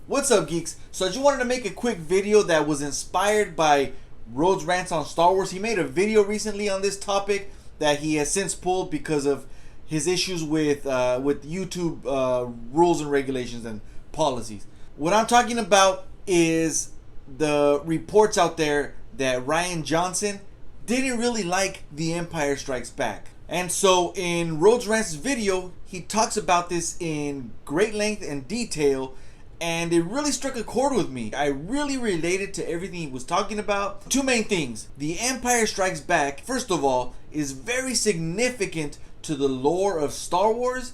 What's up, geeks? So I just wanted to make a quick video that was inspired by Rhodes Rants on Star Wars. He made a video recently on this topic that he has since pulled because of his issues with YouTube rules and regulations and policies. What I'm talking about is the reports out there that Rian Johnson didn't really like The Empire Strikes Back. And so in Rhodes Rants' video, he talks about this in great length and detail, and it really struck a chord with me. I really related to everything he was talking about. Two main things. The Empire Strikes Back, first of all, is very significant to the lore of Star Wars.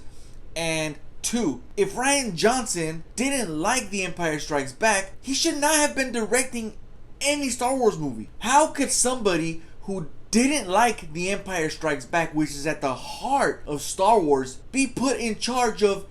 And two, if Rian Johnson didn't like The Empire Strikes Back, he should not have been directing any Star Wars movie. How could somebody who didn't like The Empire Strikes Back, which is at the heart of Star Wars, be put in charge of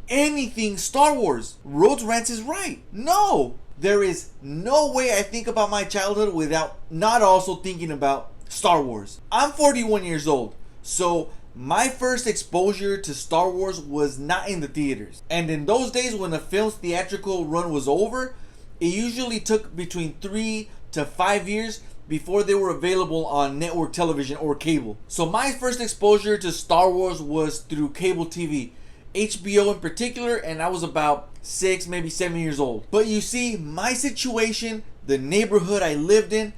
anything Star Wars? Rhodes Rants is right. No, there is no way I think about my childhood without not also thinking about Star Wars. I'm 41 years old, so my first exposure to Star Wars was not in the theaters. And in those days when the film's theatrical run was over, it usually took between 3 to 5 years before they were available on network television or cable. So my first exposure to Star Wars was through cable TV, HBO in particular, and I was about 6, maybe 7 years old. But you see, my situation, the neighborhood I lived in,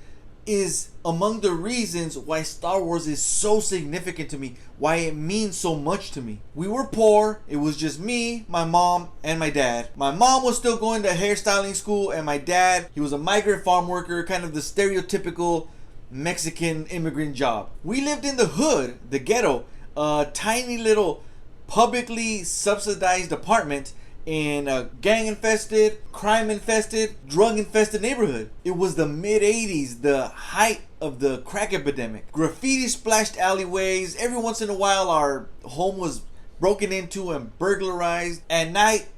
is among the reasons why Star Wars is so significant to me, why it means so much to me. We were poor. It was just me, my mom, and my dad. My mom was still going to hairstyling school, and my dad, he was a migrant farm worker, kind of the stereotypical Mexican immigrant job. We lived in the hood, the ghetto, a tiny little publicly subsidized apartment in a gang-infested, crime-infested, drug-infested neighborhood. It was the mid-80s, the height of the crack epidemic. Graffiti splashed alleyways. Every once in a while, our home was broken into and burglarized. At night,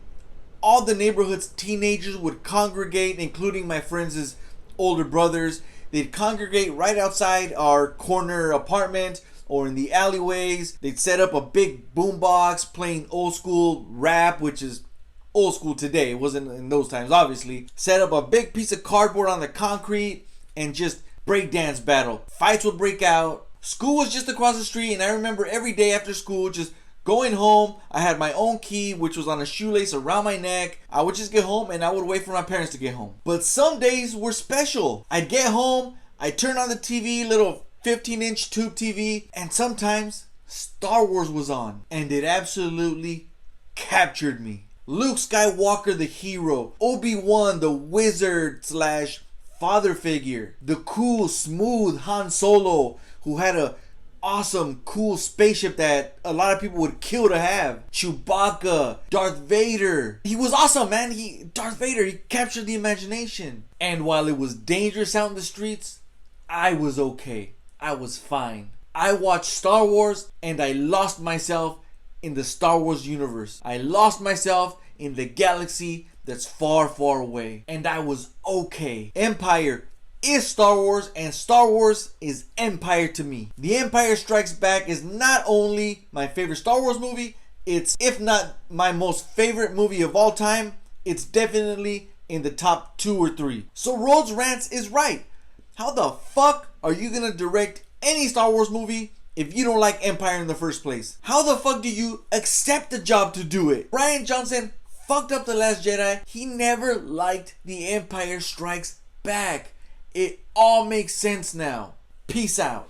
all the neighborhood's teenagers would congregate, including my friends' older brothers. They'd congregate right outside our corner apartment or in the alleyways. They'd set up a big boombox playing old school rap, which is old school today. It wasn't in those times, obviously. Set up a big piece of cardboard on the concrete and just breakdance battle. Fights would break out. School was just across the street, and I remember every day after school just going home. I had my own key, which was on a shoelace around my neck. I would just get home and I would wait for my parents to get home. But some days were special. I'd get home, I'd turn on the TV, little 15-inch tube TV, and sometimes Star Wars was on, and it absolutely captured me. Luke Skywalker, the hero. Obi-Wan, the wizard slash father figure. The cool, smooth Han Solo, who had a awesome, cool spaceship that a lot of people would kill to have. Chewbacca, Darth Vader. He was awesome, man. Darth Vader, he captured the imagination. And while it was dangerous out in the streets, I was okay. I was fine. I watched Star Wars and I lost myself in the Star Wars universe. I lost myself in the galaxy that's far, far away. And I was okay. Empire is Star Wars, and Star Wars is Empire to me. The Empire Strikes Back is not only my favorite Star Wars movie, it's, if not my most favorite movie of all time, it's definitely in the top 2 or 3. So Rhodes Rants is right. How the fuck are you gonna direct any Star Wars movie if you don't like Empire in the first place? How the fuck do you accept the job to do it? Rian Johnson fucked up The Last Jedi. He never liked The Empire Strikes Back. It all makes sense now. Peace out.